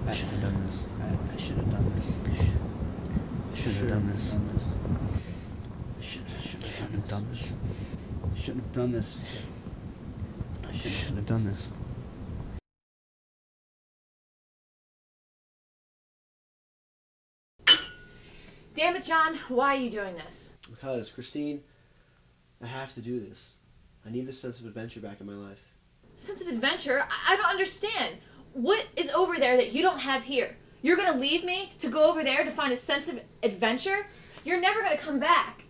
I should have done this. I should have done this. I should have done this. I shouldn't have done this. I shouldn't have done this. I shouldn't have done this. Damn it, John, why are you doing this? Because, Christine, I have to do this. I need this sense of adventure back in my life. Sense of adventure? I don't understand. What is over there that you don't have here? You're gonna leave me to go over there to find a sense of adventure? You're never gonna come back.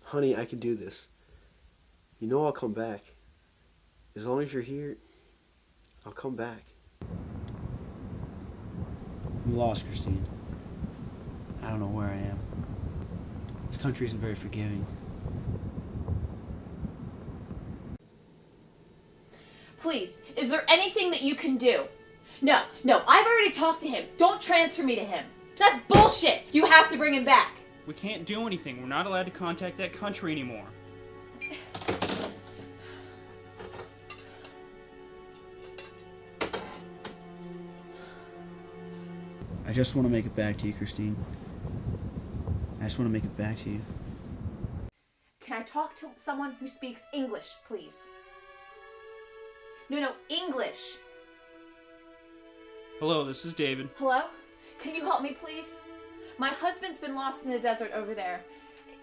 Honey, I can do this. You know I'll come back. As long as you're here, I'll come back. I'm lost, Christine. I don't know where I am. This country isn't very forgiving. Please, is there anything that you can do? No, I've already talked to him. Don't transfer me to him. That's bullshit. You have to bring him back. We can't do anything. We're not allowed to contact that country anymore. I just want to make it back to you, Christine. I just want to make it back to you. Can I talk to someone who speaks English, please? No, English. Hello, this is David. Hello? Can you help me, please? My husband's been lost in the desert over there.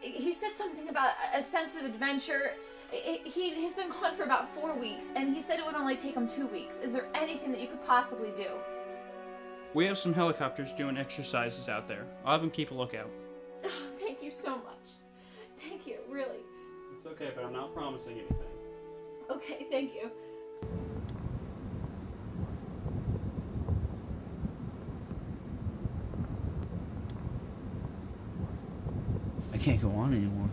He said something about a sense of adventure. He's been gone for about 4 weeks, and he said it would only take him 2 weeks. Is there anything that you could possibly do? We have some helicopters doing exercises out there. I'll have them keep a lookout. Oh, thank you so much. Thank you, really. It's okay, but I'm not promising anything. Okay, thank you. I can't go on anymore.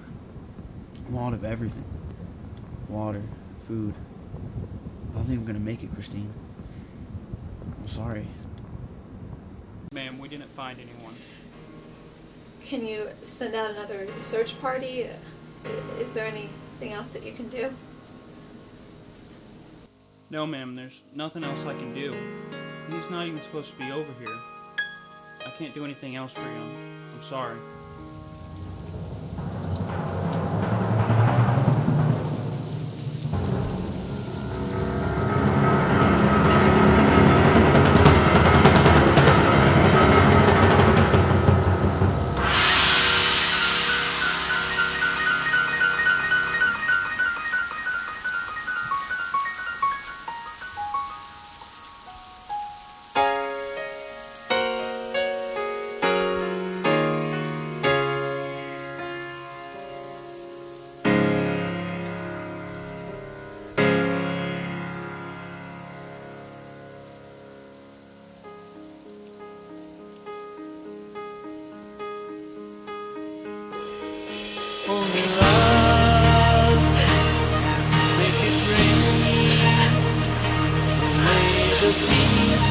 I'm out of everything. Water, food. I don't think I'm gonna make it, Christine. I'm sorry. Ma'am, we didn't find anyone. Can you send out another search party? Is there anything else that you can do? No, ma'am, there's nothing else I can do. He's not even supposed to be over here. I can't do anything else for him. I'm sorry. Only love make it rain. Lay the peace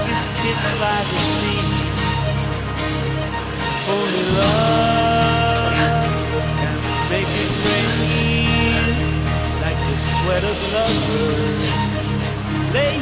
is kissed by the sea. Only love can make it rain, like the sweat of lovers. Lay